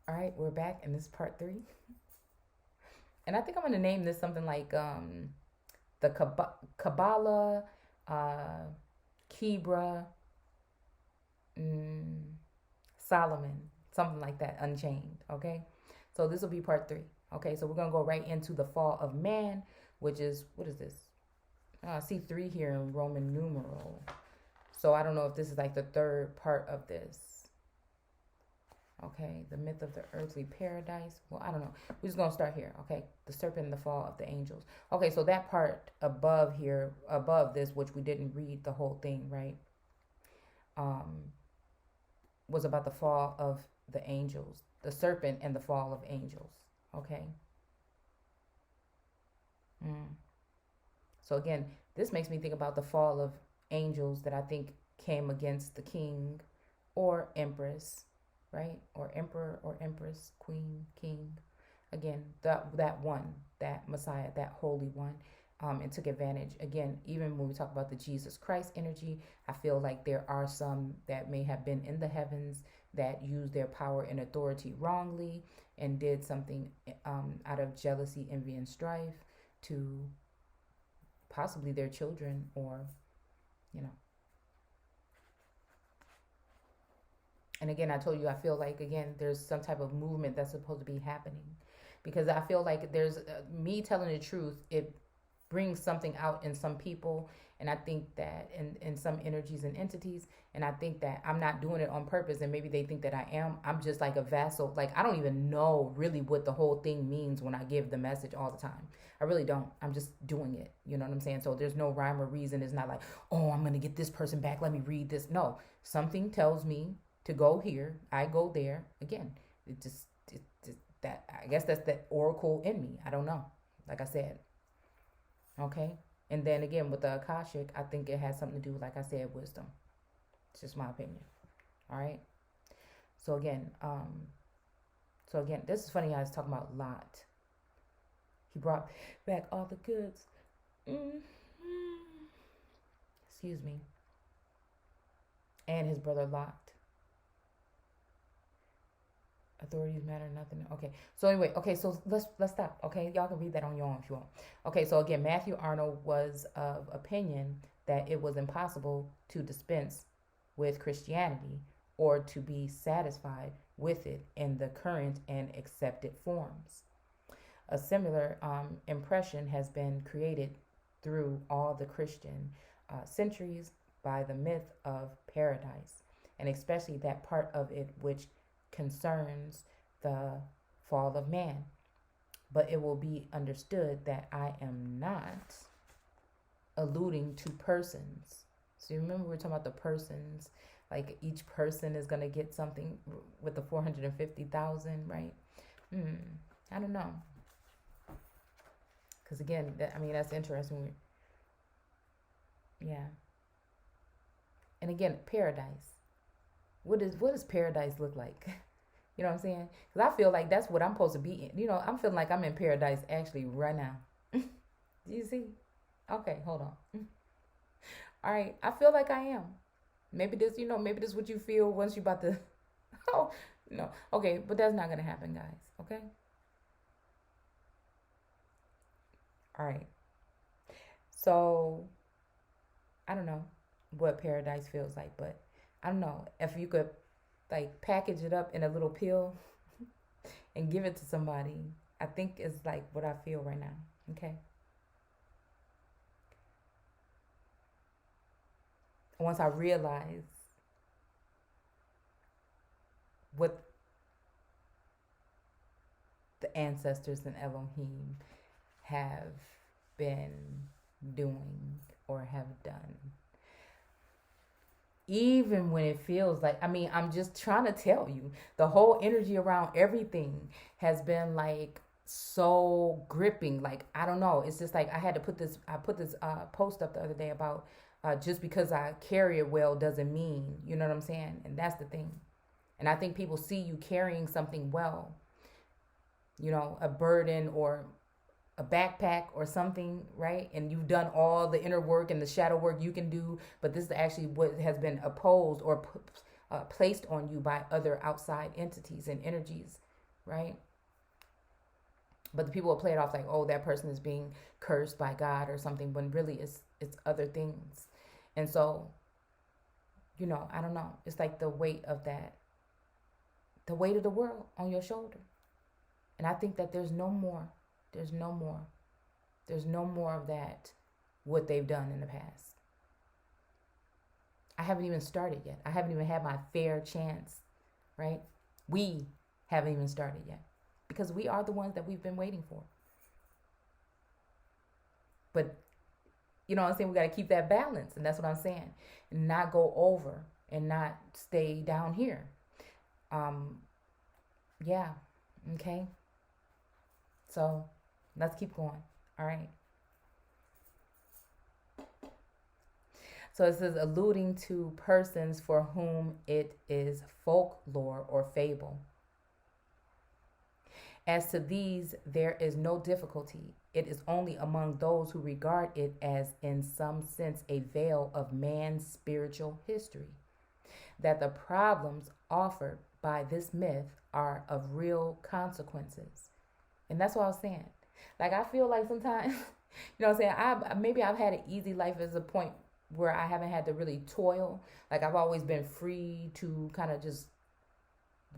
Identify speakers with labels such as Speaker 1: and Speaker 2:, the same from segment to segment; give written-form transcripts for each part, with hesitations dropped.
Speaker 1: All right, we're back, and this is part 3. And I think I'm going to name this something like the Kabbalah, uh, KEBRA, mm, Solomon, something like that, Unchained. Okay, so this will be part 3. Okay, so we're going to go right into the fall of man, which is, what is this? I see 3 here in Roman numeral. So I don't know if this is like the 3rd part of this. Okay, the myth of the earthly paradise. Well, I don't know. We're just going to start here. Okay, the serpent and the fall of the angels. Okay, so that part above here, above this, which we didn't read the whole thing, right? Was about the fall of the angels, the serpent and the fall of angels. Okay. So again, this makes me think about the fall of angels that I think came against the king or empress, right? Or emperor or empress, queen, king. Again, that one, that Messiah, that holy one, and took advantage. Again, even when we talk about the Jesus Christ energy, I feel like there are some that may have been in the heavens that used their power and authority wrongly and did something out of jealousy, envy, and strife to possibly their children, or, you know. And again, I told you, I feel like, again, there's some type of movement that's supposed to be happening, because I feel like there's me telling the truth. It brings something out in some people, and I think that in some energies and entities, and I think that I'm not doing it on purpose, and maybe they think that I am. I'm just like a vessel. Like, I don't even know really what the whole thing means when I give the message all the time. I really don't. I'm just doing it. You know what I'm saying? So there's no rhyme or reason. It's not like, oh, I'm going to get this person back, let me read this. No, something tells me to go here, I go there. Again, it just that, I guess that's the oracle in me. I don't know. Like I said. Okay. And then again, with the Akashic, I think it has something to do with, like I said, wisdom. It's just my opinion. All right. So again, this is funny. I was talking about Lot. He brought back all the goods. Excuse me. And his brother Lot. Authorities matter nothing. Okay. So anyway, okay, so let's stop. Okay, y'all can read that on your own if you want. Okay, so again, Matthew Arnold was of opinion that it was impossible to dispense with Christianity or to be satisfied with it in the current and accepted forms. A similar impression has been created through all the Christian centuries by the myth of paradise, and especially that part of it which concerns the fall of man. But it will be understood that I am not alluding to persons. So you remember we were talking about the persons, like each person is going to get something with the 450,000, right? I don't know. Because again, that's interesting. Yeah. And again, paradise. What does paradise look like? You know what I'm saying? Because I feel like that's what I'm supposed to be in. You know, I'm feeling like I'm in paradise actually right now. Do you see? Okay, hold on. All right, I feel like I am. Maybe this is what you feel once you about to. Oh, no. Okay, but that's not going to happen, guys. Okay? All right. So, I don't know what paradise feels like, but I don't know if you could like package it up in a little pill and give it to somebody. I think it's like what I feel right now. Okay. Once I realize what the ancestors in Elohim have been doing or have done. Even when it feels like, I'm just trying to tell you, the whole energy around everything has been like so gripping. Like, I don't know. It's just like I put this post up the other day about just because I carry it well doesn't mean, you know what I'm saying? And that's the thing. And I think people see you carrying something well, you know, a burden or a backpack or something, right? And you've done all the inner work and the shadow work you can do, but this is actually what has been opposed or placed on you by other outside entities and energies, right? But the people will play it off like, oh, that person is being cursed by God or something, when really it's other things. And so, you know, I don't know. It's like the weight of that, the weight of the world on your shoulder. And I think that there's no more of that, what they've done in the past. I haven't even started yet. I haven't even had my fair chance, right? We haven't even started yet, because we are the ones that we've been waiting for. But, you know what I'm saying? We got to keep that balance. And that's what I'm saying. And not go over and not stay down here. Yeah. Okay. So let's keep going. All right. So it says, alluding to persons for whom it is folklore or fable. As to these, there is no difficulty. It is only among those who regard it as, in some sense, a veil of man's spiritual history, that the problems offered by this myth are of real consequences. And that's what I was saying. Like, I feel like sometimes, you know what I'm saying? Maybe I've had an easy life as a point where I haven't had to really toil. Like, I've always been free to kind of just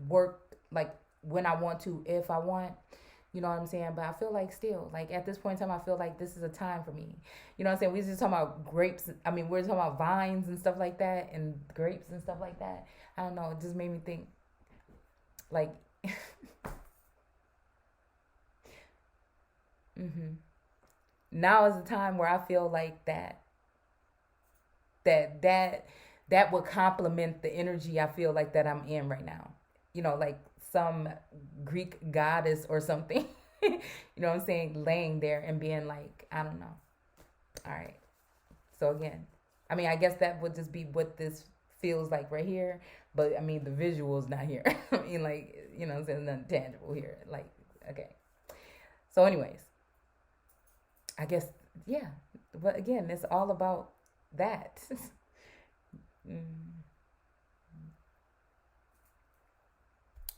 Speaker 1: work, like, when I want to, if I want, you know what I'm saying? But I feel like still, like, at this point in time, I feel like this is a time for me. You know what I'm saying? We just talking about grapes. I mean, we're talking about vines and stuff like that, and grapes and stuff like that. I don't know. It just made me think, like, now is the time where I feel like that would complement the energy I feel like that I'm in right now. You know, like some Greek goddess or something. You know what I'm saying? Laying there and being like, I don't know. All right. So again, I mean, I guess that would just be what this feels like right here. But I mean, the visual's not here. I mean, like, you know what I'm saying? Nothing tangible here. Like, okay. So anyways, I guess, yeah. But again, it's all about that.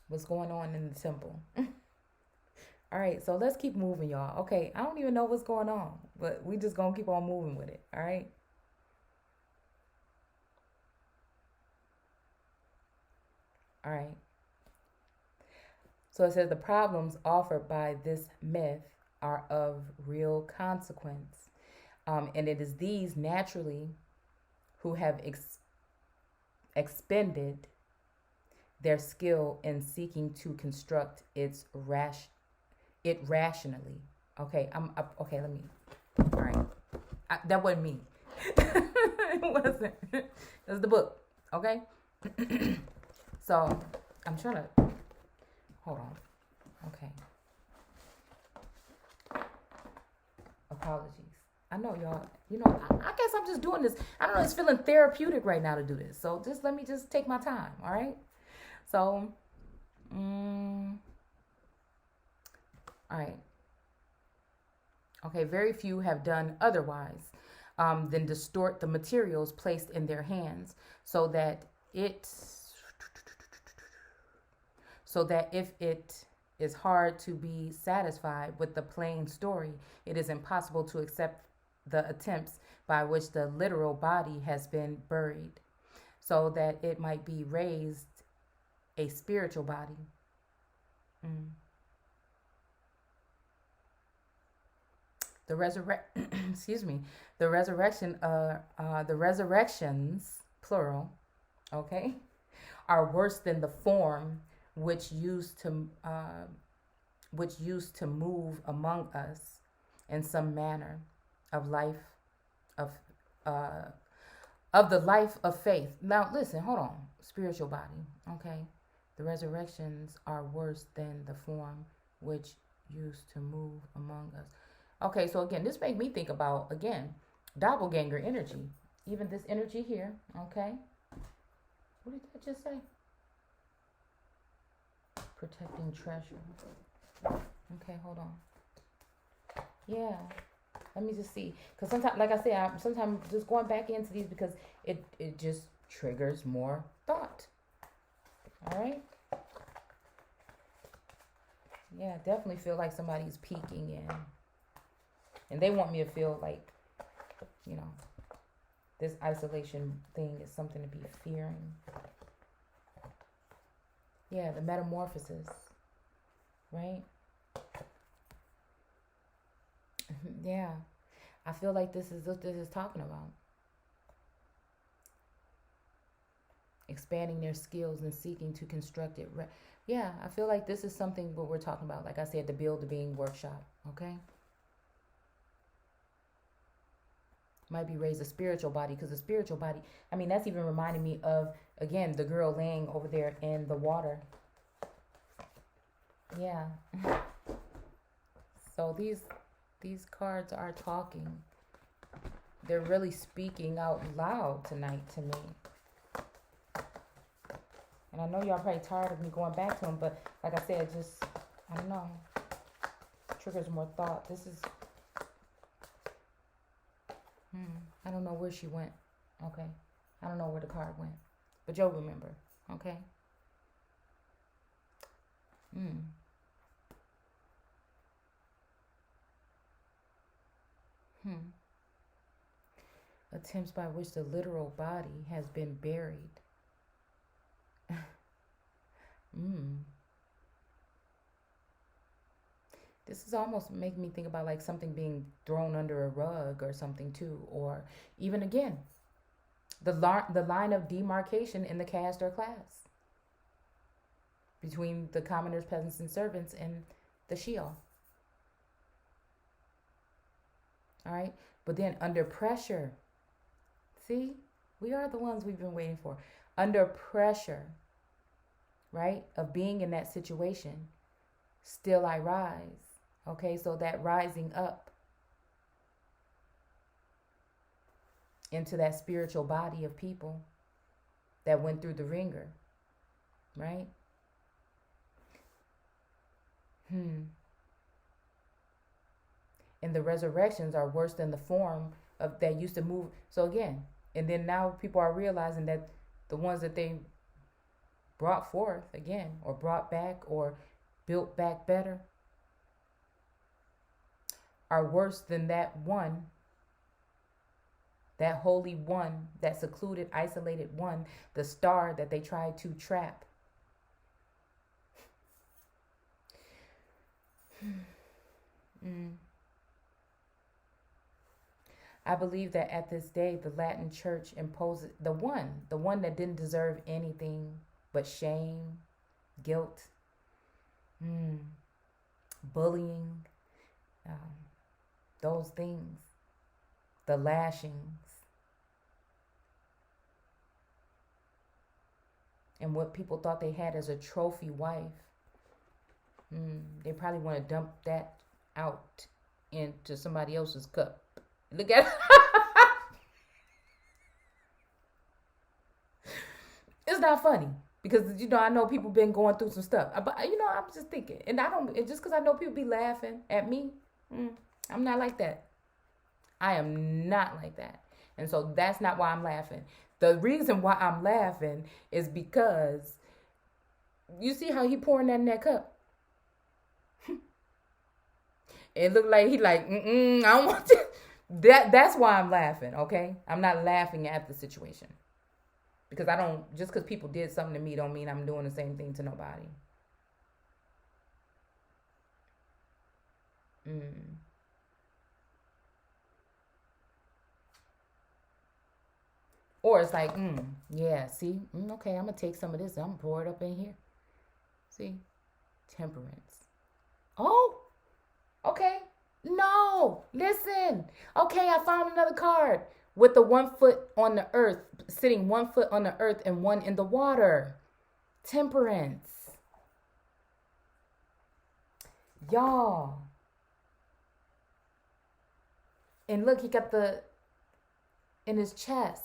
Speaker 1: What's going on in the temple? All right, so let's keep moving, y'all. Okay, I don't even know what's going on, but we just gonna keep on moving with it. All right. All right. So it says the problems offered by this myth are of real consequence. And it is these naturally who have expended their skill in seeking to construct it rationally. Okay, okay. Let me. All right, that wasn't me. It wasn't. It was the book. Okay. So I'm trying to hold on. Okay. Apologies. I know y'all. You know, I guess I'm just doing this. I don't know. It's feeling therapeutic right now to do this. So just let me just take my time. All right. So, all right. Okay, very few have done otherwise than distort the materials placed in their hands so that if it is hard to be satisfied with the plain story, it is impossible to accept the attempts by which the literal body has been buried, so that it might be raised a spiritual body. The resurrections, plural, okay, are worse than the form which used to move among us in some manner of life of the life of faith. Now listen, hold on. Spiritual body, okay. The resurrections are worse than the form which used to move among us. Okay, so again, this made me think about, again, doppelganger energy. Even this energy here, okay? What did I just say? Protecting treasure. Okay, hold on. Yeah, let me just see. Because sometimes, like I said, I'm sometimes just going back into these because it just triggers more thought. All right? Yeah, definitely feel like somebody's peeking in. And they want me to feel like, you know, this isolation thing is something to be fearing. Yeah, the metamorphosis, right? Yeah, I feel like this is what this is talking about. Expanding their skills and seeking to construct it. Yeah, I feel like this is something what we're talking about. Like I said, the Build the Being workshop, okay? Might be raise a spiritual body, because the spiritual body, I mean, that's even reminding me of, again, the girl laying over there in the water. Yeah. So these cards are talking. They're really speaking out loud tonight to me. And I know y'all probably tired of me going back to them, but like I said, just, I don't know, triggers more thought. This is, I don't know where she went. Okay. I don't know where the card went. But you'll remember. Okay. Attempts by which the literal body has been buried. This is almost making me think about like something being thrown under a rug or something too, or even again, the line of demarcation in the caste or class between the commoners, peasants, and servants and the Sheol. All right, but then under pressure, see, we are the ones we've been waiting for. Under pressure, right, of being in that situation, still I rise. Okay, so that rising up into that spiritual body of people that went through the ringer, right? And the resurrections are worse than the form of that used to move. So again, and then now people are realizing that the ones that they brought forth again, or brought back, or built back better, are worse than that one, that holy one, that secluded, isolated one, the star that they tried to trap. I believe that at this day, the Latin church imposes the one that didn't deserve anything but shame, guilt, bullying, those things, the lashings, and what people thought they had as a trophy wife. They probably want to dump that out into somebody else's cup. Look at it. It's not funny because, I know people been going through some stuff. But, I'm just thinking. And just because I know people be laughing at me, I'm not like that. I am not like that. And so that's not why I'm laughing. The reason why I'm laughing is because you see how he pouring that in that cup? It looked like he like, I don't want to. That's why I'm laughing, okay? I'm not laughing at the situation. Because just because people did something to me don't mean I'm doing the same thing to nobody. Or it's like, yeah, see? Okay, I'm going to take some of this. I'm going to pour it up in here. See? Temperance. Oh, okay. No, listen. Okay, I found another card with the 1 foot on the earth, sitting 1 foot on the earth and one in the water. Temperance. Y'all. And look, he got in his chest.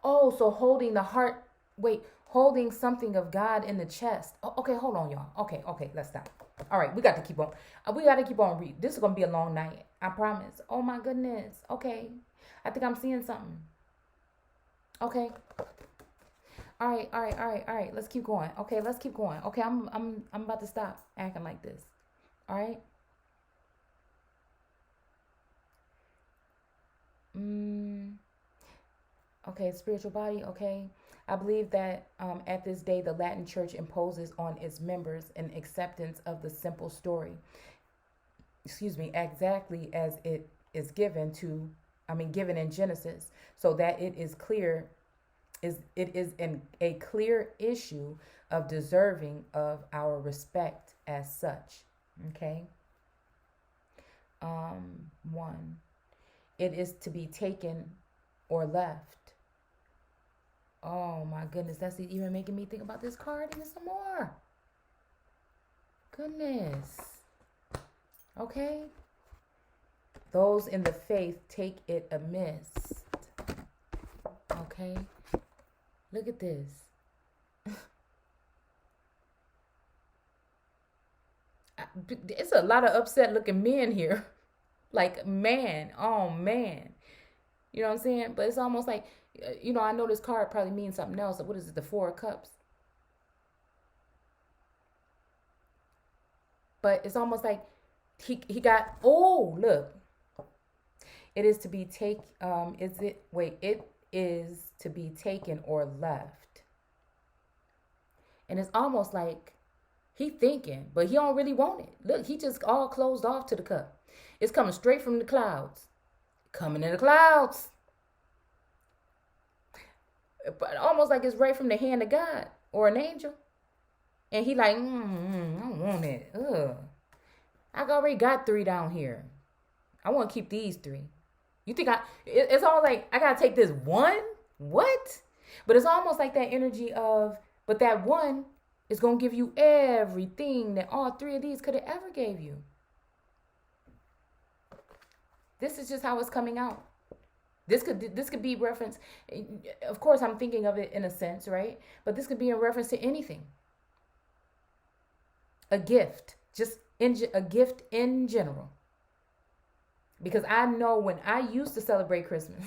Speaker 1: Oh, so holding the heart. Wait, holding something of God in the chest. Oh, okay, hold on, y'all. Okay, let's stop. All right, we got to keep on. We got to keep on reading. This is going to be a long night. I promise. Oh, my goodness. Okay. I think I'm seeing something. Okay. All right. Let's keep going. Okay, let's keep going. Okay, I'm about to stop acting like this. All right. Okay, spiritual body. Okay. I believe that at this day, the Latin Church imposes on its members an acceptance of the simple story, exactly as it is given in Genesis, so that it is a clear issue of deserving of our respect as such. Okay. 1. It is to be taken or left. Oh my goodness, that's even making me think about this card even some more. Goodness. Okay. Those in the faith take it amiss. Okay. Look at this. It's a lot of upset looking men here. Like, man, oh man. You know what I'm saying? But it's almost like, I know this card probably means something else. What is it? The 4 of Cups. But it's almost like he got, oh, look. It is to be it is to be taken or left. And it's almost like he thinking, but he don't really want it. Look, he just all closed off to the cup. It's coming straight from the clouds. Coming in the clouds. But almost like it's right from the hand of God or an angel. And he like, I don't want it. Ugh. I already got 3 down here. I want to keep these 3. You think it's almost like I got to take this 1? What? But it's almost like that energy of, but that 1 is going to give you everything that all 3 of these could have ever gave you. This is just how it's coming out. This could be reference. Of course, I'm thinking of it in a sense, right? But this could be in reference to anything. A gift, a gift in general. Because I know when I used to celebrate Christmas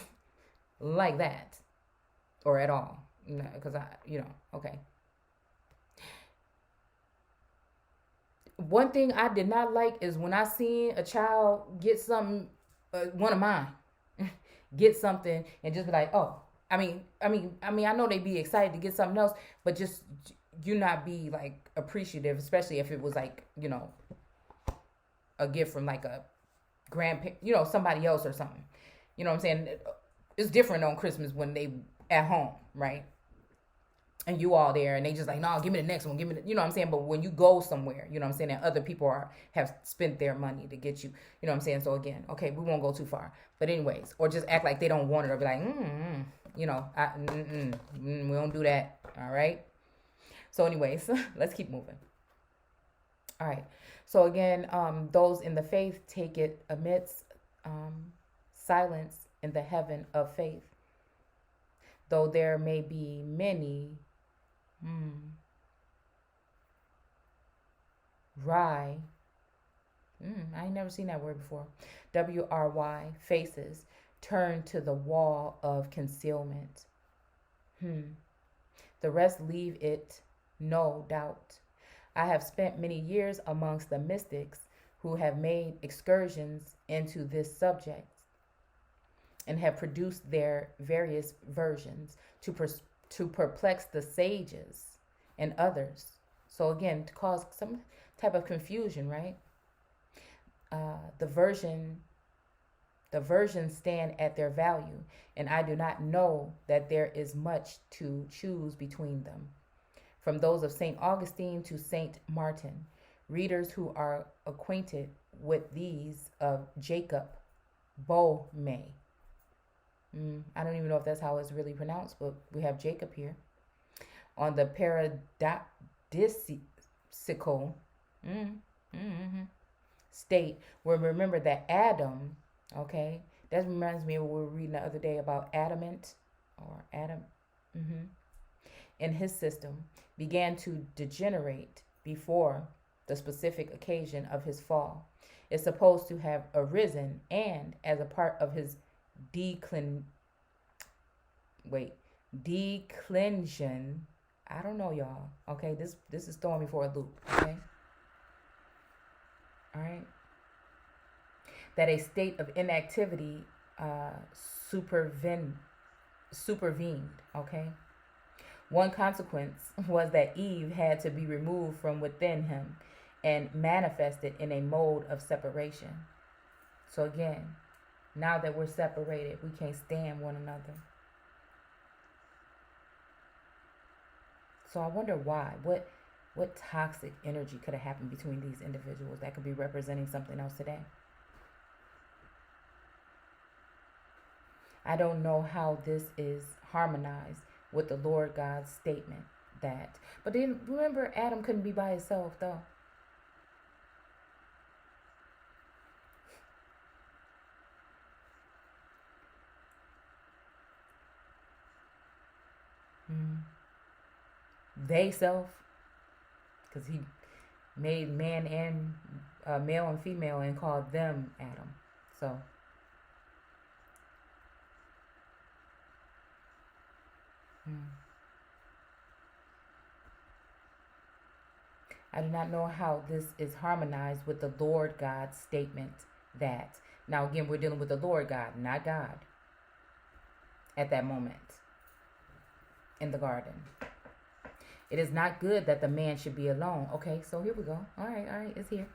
Speaker 1: like that, or at all, because okay. One thing I did not like is when I seen a child get something, one of mine, get something and just be like, oh, I know they be excited to get something else, but just you not be like appreciative, especially if it was like, a gift from like a grandparent, somebody else or something. You know what I'm saying? It's different on Christmas when they at home, right? And you all there and they just like, no, give me the next one. Give me the, you know what I'm saying? But when you go somewhere, you know what I'm saying? And other people have spent their money to get you, you know what I'm saying? So again, okay, we won't go too far. But anyways, or just act like they don't want it or be like, we don't do that. All right. So anyways, let's keep moving. All right. So again, those in the faith take it amidst silence in the heaven of faith. Though there may be many I ain't never seen that word before. WRY faces turn to the wall of concealment. The rest leave it, no doubt. I have spent many years amongst the mystics who have made excursions into this subject and have produced their various versions to perplex the sages and others. So again, to cause some type of confusion, right? The versions stand at their value, and I do not know that there is much to choose between them. From those of St. Augustine to St. Martin, readers who are acquainted with these of Jacob Boehme. I don't even know if that's how it's really pronounced, but we have Jacob here. On the paradisical state, where remember that Adam, okay, that reminds me of what we were reading the other day about adamant, or Adam, in his system, began to degenerate before the specific occasion of his fall. Is supposed to have arisen and, as a part of his declension. I don't know, y'all. Okay, this is throwing me for a loop. Okay. that a state of inactivity supervened. Okay. One consequence was that Eve had to be removed from within him and manifested in a mode of separation. So again, now that we're separated, we can't stand one another. So I wonder why. What toxic energy could have happened between these individuals that could be representing something else today? I don't know how this is harmonized with the Lord God's statement that. But then remember, Adam couldn't be by himself, though. They self, because he made man and male and female and called them Adam. So I do not know how this is harmonized with the Lord God's statement that. Now again, we're dealing with the Lord God, not God, at that moment in the garden. It is not good that the man should be alone. Okay, so here we go. All right, it's here.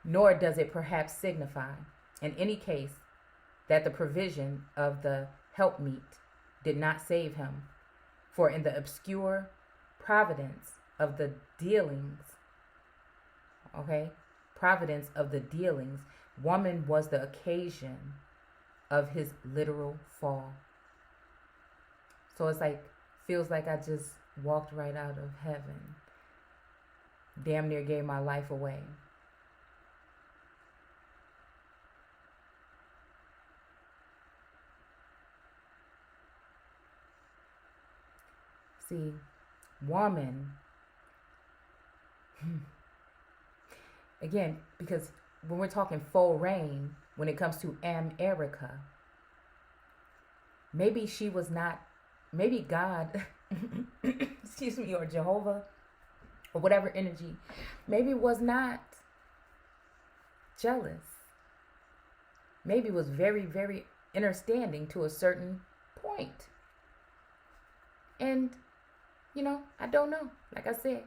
Speaker 1: Nor does it perhaps signify, in any case, that the provision of the helpmeet did not save him. For in the obscure providence of the dealings, woman was the occasion of his literal fall. So it's like, feels like I just walked right out of heaven. Damn near gave my life away. See, woman, again, because when we're talking full reign, when it comes to America, maybe she was not, maybe God, excuse me, or Jehovah, or whatever energy, maybe was not jealous. Maybe was very, very understanding to a certain point. And, I don't know. Like I said,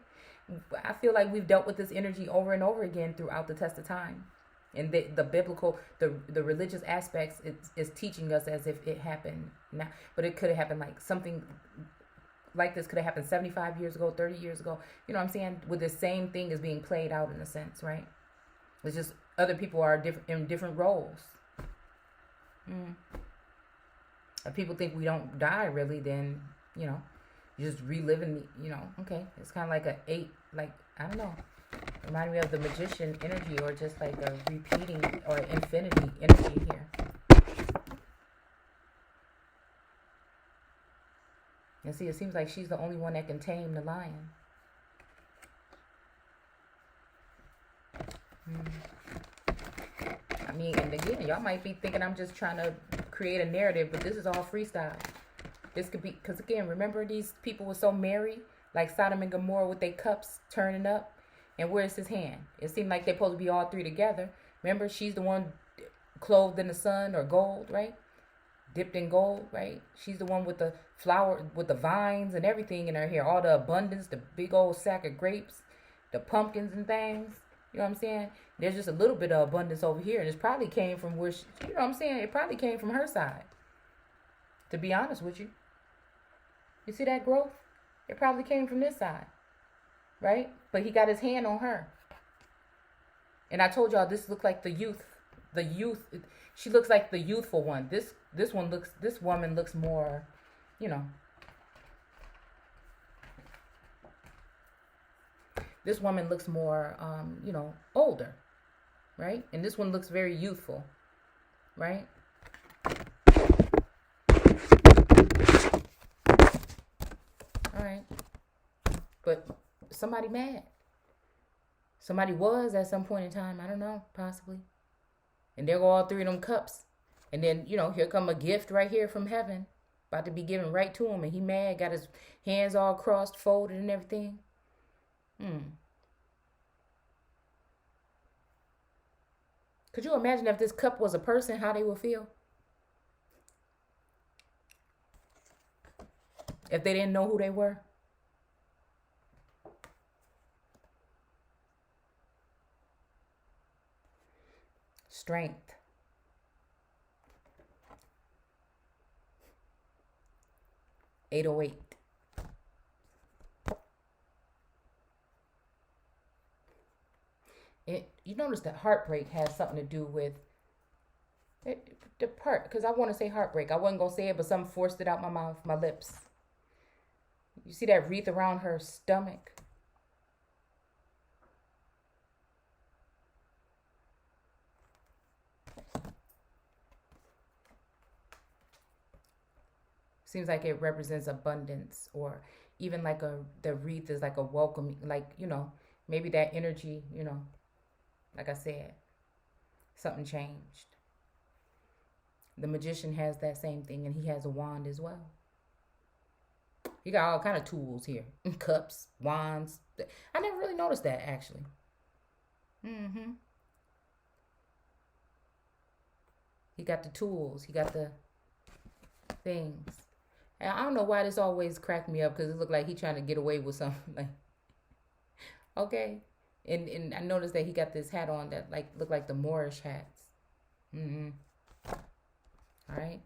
Speaker 1: I feel like we've dealt with this energy over and over again throughout the test of time. And the biblical, the religious aspects is teaching us as if it happened now. But it could have happened like something like this could have happened 75 years ago, 30 years ago. You know what I'm saying? With the same thing is being played out in a sense, right? It's just other people are in different roles. If people think we don't die really, then, you just reliving the, okay. It's kind of like I don't know. Remind me of the magician energy, or just like a repeating or infinity energy here. And see, it seems like she's the only one that can tame the lion. I mean, and again, y'all might be thinking I'm just trying to create a narrative, but this is all freestyle. This could be, because again, remember these people were so merry, like Sodom and Gomorrah with their cups turning up. And where's his hand? It seemed like they're supposed to be all three together. Remember, she's the one clothed in the sun or gold, right? Dipped in gold, right? She's the one with the flower, with the vines and everything in her hair. All the abundance, the big old sack of grapes, the pumpkins and things. You know what I'm saying? There's just a little bit of abundance over here. And it probably came from where she, you know what I'm saying? It probably came from her side. To be honest with you. You see that growth? It probably came from this side. Right? But he got his hand on her. And I told y'all this looked like the youth. She looks like the youthful one. This woman looks more, this woman looks more, older. Right? And this one looks very youthful. Right? All right. But somebody mad. Somebody was at some point in time. I don't know. Possibly. And there go all three of them cups. And then, here come a gift right here from heaven. About to be given right to him. And he mad. Got his hands all crossed, folded and everything. Could you imagine if this cup was a person, how they would feel? If they didn't know who they were? Strength. (808). You notice that heartbreak has something to do with it, the part, because I want to say heartbreak. I wasn't going to say it, but something forced it out my mouth, my lips. You see that wreath around her stomach? Seems like it represents abundance, or even like the wreath is like a welcome, like, maybe that energy, like I said, something changed. The magician has that same thing, and he has a wand as well. He got all kind of tools here. Cups, wands. I never really noticed that, actually. He got the tools. He got the things. And I don't know why this always cracked me up, because it looked like he trying to get away with something. Like, okay. And I noticed that he got this hat on that looked like the Moorish hats. All right.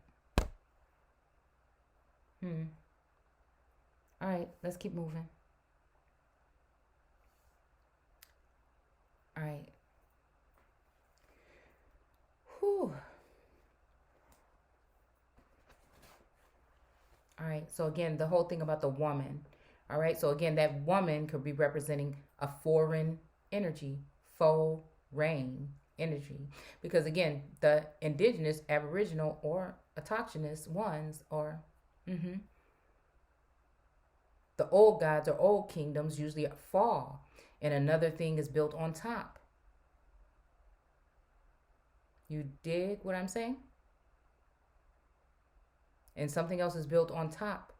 Speaker 1: All right, let's keep moving. All right. Whew. All right, so again, the whole thing about the woman. All right, so again, that woman could be representing a foreign energy, foreign energy. Because again, the indigenous, aboriginal, or autochthonous ones are the old gods or old kingdoms usually fall, and another thing is built on top. You dig what I'm saying? And something else is built on top.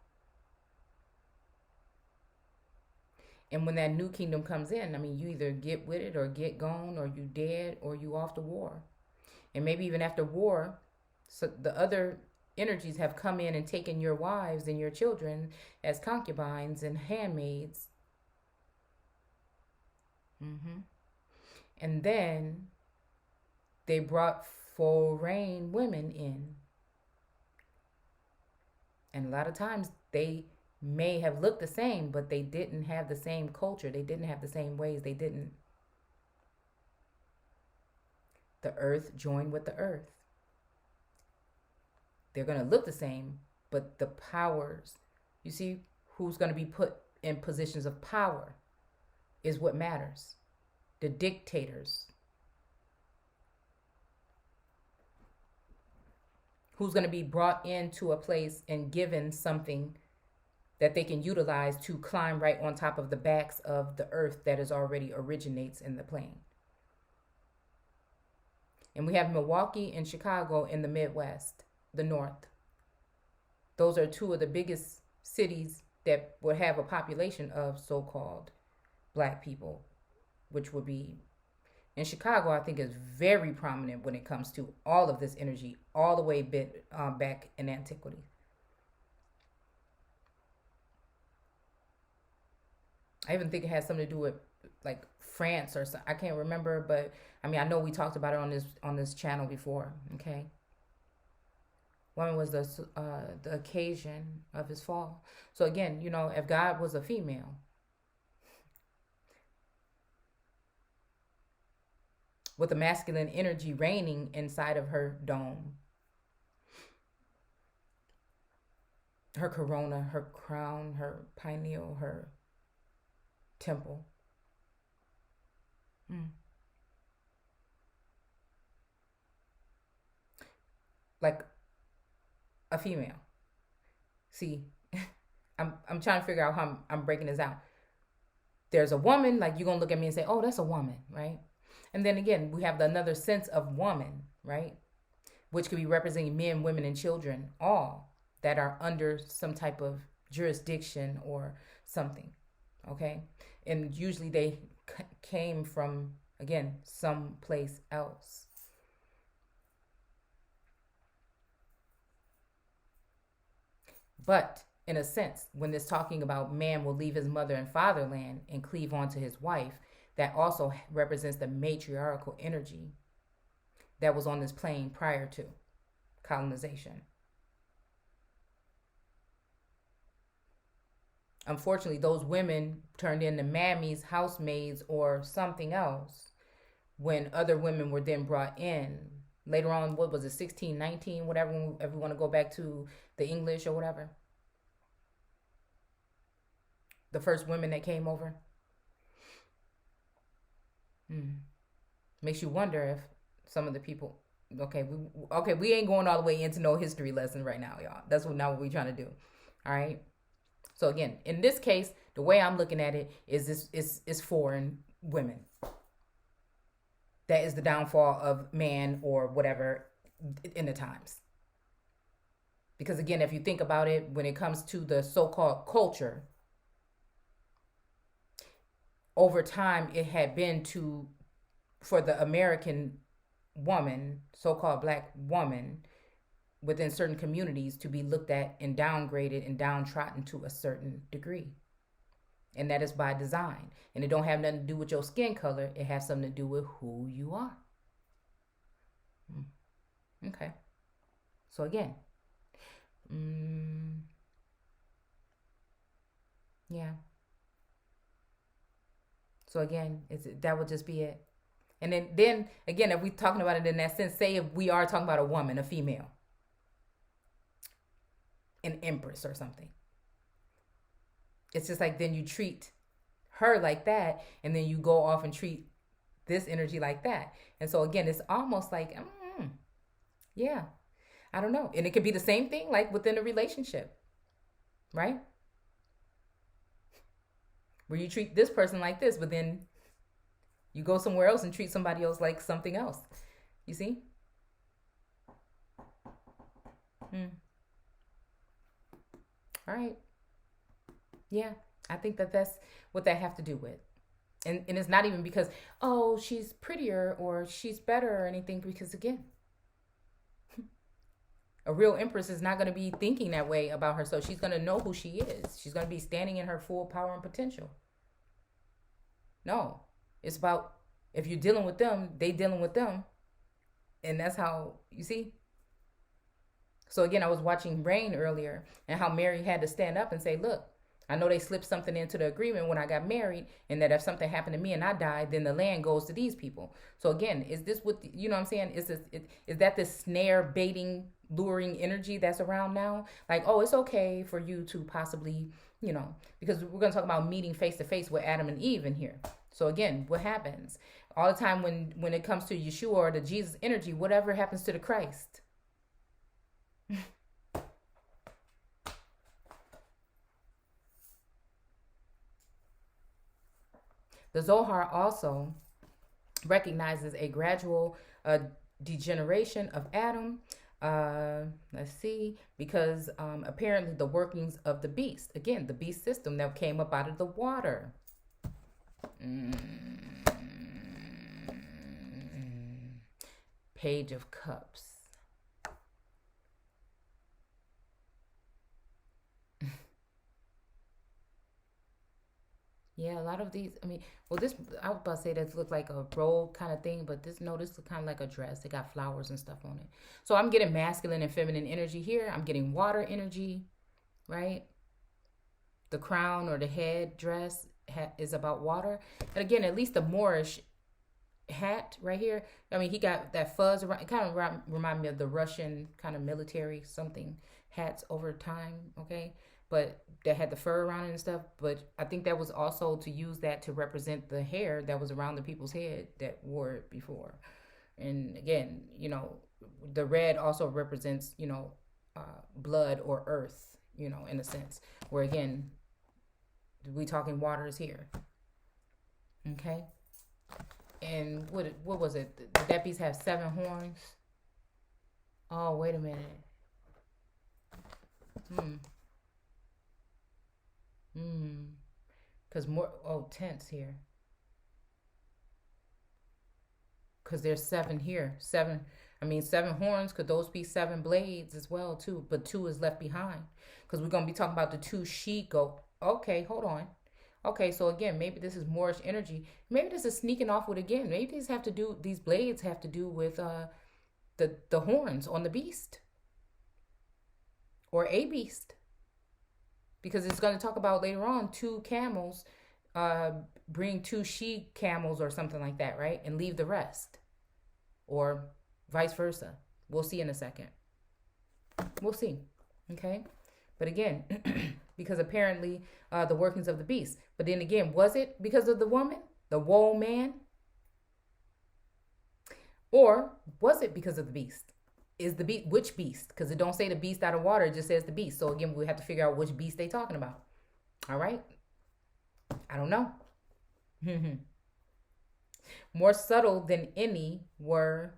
Speaker 1: And when that new kingdom comes in, I mean, you either get with it or get gone, or you dead, or you off to war. And maybe even after war, so the other energies have come in and taken your wives and your children as concubines and handmaids. And then they brought foreign women in. And a lot of times they may have looked the same, but they didn't have the same culture. They didn't have the same ways. They didn't. The earth joined with the earth. They're going to look the same, but the powers, you see, who's going to be put in positions of power is what matters. The dictators. Who's going to be brought into a place and given something that they can utilize to climb right on top of the backs of the earth that is already originates in the plane. And we have Milwaukee and Chicago in the Midwest, the North. Those are two of the biggest cities that would have a population of so-called black people, which would be, in Chicago, I think is very prominent when it comes to all of this energy, all the way back in antiquity. I even think it has something to do with like France or something. I can't remember, but I mean, I know we talked about it on this channel before. Okay. Woman was the occasion of his fall. So again, if God was a female, with a masculine energy reigning inside of her dome, her corona, her crown, her pineal, her temple. Like a female. See, I'm trying to figure out how I'm breaking this out. There's a woman, like you're going to look at me and say, oh, that's a woman, right? And then again, we have another sense of woman, right? Which could be representing men, women, and children, all that are under some type of jurisdiction or something, okay? And usually they came from, again, someplace else. But in a sense, when it's talking about man will leave his mother and fatherland and cleave onto his wife, that also represents the matriarchal energy that was on this plane prior to colonization. Unfortunately, those women turned into mammies, housemaids, or something else when other women were then brought in. Later on, what was it, 1619, whatever, if we want to go back to the English or whatever. The first women that came over. Makes you wonder if some of the people, we ain't going all the way into no history lesson right now, y'all. That's not what we're trying to do. All right. So again, in this case, the way I'm looking at it is foreign women. That is the downfall of man or whatever in the times. Because again, if you think about it, when it comes to the so-called culture, over time it had been for the American woman, so-called black woman, within certain communities to be looked at and downgraded and downtrodden to a certain degree. And that is by design. And it don't have nothing to do with your skin color. It has something to do with who you are. Okay. So again, yeah. So again, that would just be it. And then again, if we're talking about it in that sense, say if we are talking about a woman, a female, an empress or something. It's just like then you treat her like that, and then you go off and treat this energy like that. And so again, it's almost like, yeah, I don't know. And it could be the same thing like within a relationship, right? Where you treat this person like this, but then you go somewhere else and treat somebody else like something else. You see? All right. Yeah, I think that's what that have to do with. And it's not even because, oh, she's prettier or she's better or anything, because again, a real empress is not going to be thinking that way about herself. She's going to know who she is. She's going to be standing in her full power and potential. No, it's about if you're dealing with them, they dealing with them. And that's how, you see? So again, I was watching Rain earlier and how Mary had to stand up and say, look, I know they slipped something into the agreement when I got married, and that if something happened to me and I died, then the land goes to these people. So again, is this what, you know what I'm saying? Is that this snare baiting, luring energy that's around now? Like, oh, it's okay for you to possibly, because we're going to talk about meeting face to face with Adam and Eve in here. So again, what happens? All the time when it comes to Yeshua or the Jesus energy, whatever happens to the Christ. The Zohar also recognizes a gradual degeneration of Adam. Let's see, because apparently the workings of the beast, again, the beast system that came up out of the water. Page of Cups. Yeah, a lot of these, this, I was about to say this looked like a robe kind of thing, but this looks kind of like a dress. It got flowers and stuff on it. So I'm getting masculine and feminine energy here. I'm getting water energy, right? The crown or the head dress is about water. And again, at least the Moorish hat right here, he got that fuzz around. It kind of remind me of the Russian kind of military something hats over time, okay? But that had the fur around it and stuff. But I think that was also to use that to represent the hair that was around the people's head that wore it before. And again, the red also represents, blood or earth, in a sense. Where again, we talking waters here. Okay. And what was it? Did that beast have 7 horns? Oh, wait a minute. Because tense here. Because there's 7 here. 7. I mean, 7 horns, could those be 7 blades as well, too? But 2 is left behind. Because we're going to be talking about the 2 she-goat. Okay, hold on. Okay, so again, maybe this is Moorish energy. Maybe this is sneaking off with, again, maybe these blades have to do with the horns on the beast. Or a beast. Because it's going to talk about later on 2 camels, bring 2 she camels or something like that, right? And leave the rest. Or vice versa. We'll see in a second. We'll see. Okay? But again, because apparently the workings of the beast. But then again, was it because of the woman? The woe man? Or was it because of the beast? Is the beast, which beast? Because it don't say the beast out of water, it just says the beast. So again, we have to figure out which beast they talking about. All right? I don't know. More subtle than any were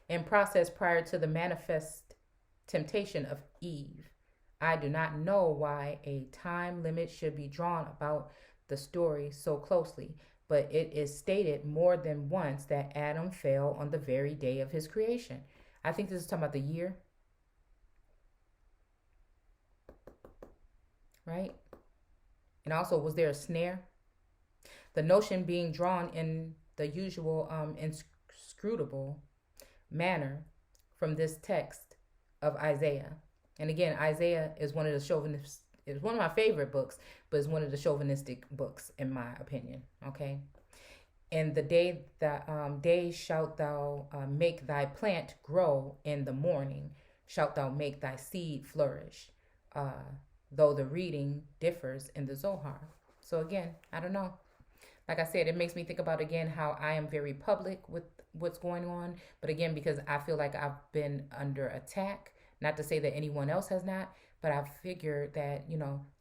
Speaker 1: in process prior to the manifest temptation of Eve. I do not know why a time limit should be drawn about the story so closely, but it is stated more than once that Adam fell on the very day of his creation. I think this is talking about the year. Right? And also, was there a snare? The notion being drawn in the usual inscrutable manner from this text of Isaiah. And again, Isaiah is one of the chauvinist. It's one of my favorite books, but it's one of the chauvinistic books, in my opinion. Okay. And the day shalt thou make thy plant grow in the morning, shalt thou make thy seed flourish, though the reading differs in the Zohar. So again, I don't know. Like I said, it makes me think about, again, how I am very public with what's going on. But again, because I feel like I've been under attack, not to say that anyone else has not, but I figured that,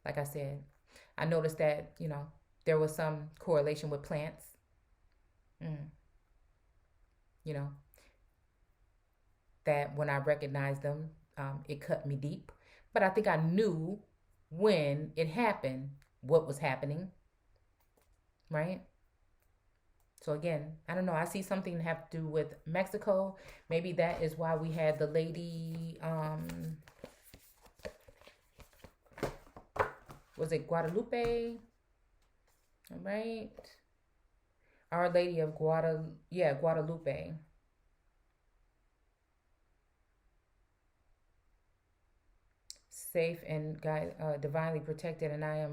Speaker 1: like I said, I noticed that, there was some correlation with plants. That when I recognized them, it cut me deep. But I think I knew when it happened, what was happening. Right? So again, I don't know. I see something have to do with Mexico. Maybe that is why we had the lady, was it Guadalupe? All right. Our Lady of Guadalupe. Safe and divinely protected, and I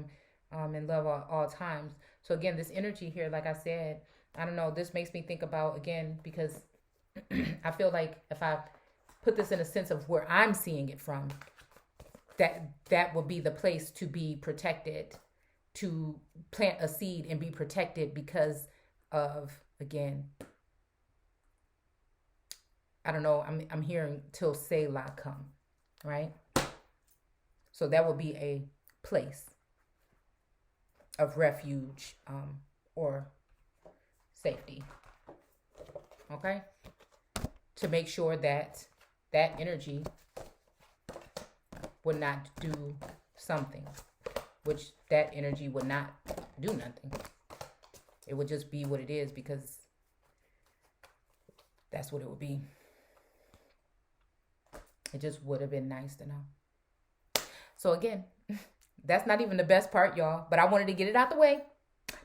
Speaker 1: am in love all times. So again, this energy here, like I said, I don't know, this makes me think about, again, because I feel like if I put this in a sense of where I'm seeing it from, that will be the place to be protected, to plant a seed and be protected because of, again, I don't know, I'm hearing till Selah come, right? So that will be a place of refuge or safety. Okay? To make sure that that energy would not do something, which that energy would not do nothing. It would just be what it is, because that's what it would be. It just would have been nice to know. So again, that's not even the best part, y'all, but I wanted to get it out the way.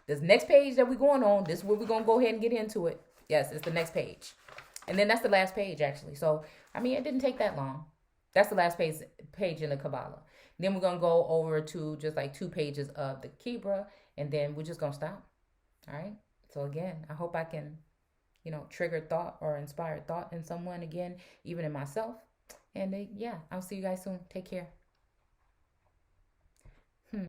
Speaker 1: This next page that we're going on, this is where we're going to go ahead and get into it. Yes, it's the next page. And then that's the last page, actually. So, I mean, it didn't take that long. That's the last page in the Kabbalah. Then we're going to go over to just like 2 pages of the KEBRA, and then we're just going to stop. All right? So, again, I hope I can, trigger thought or inspire thought in someone, again, even in myself. And, I'll see you guys soon. Take care.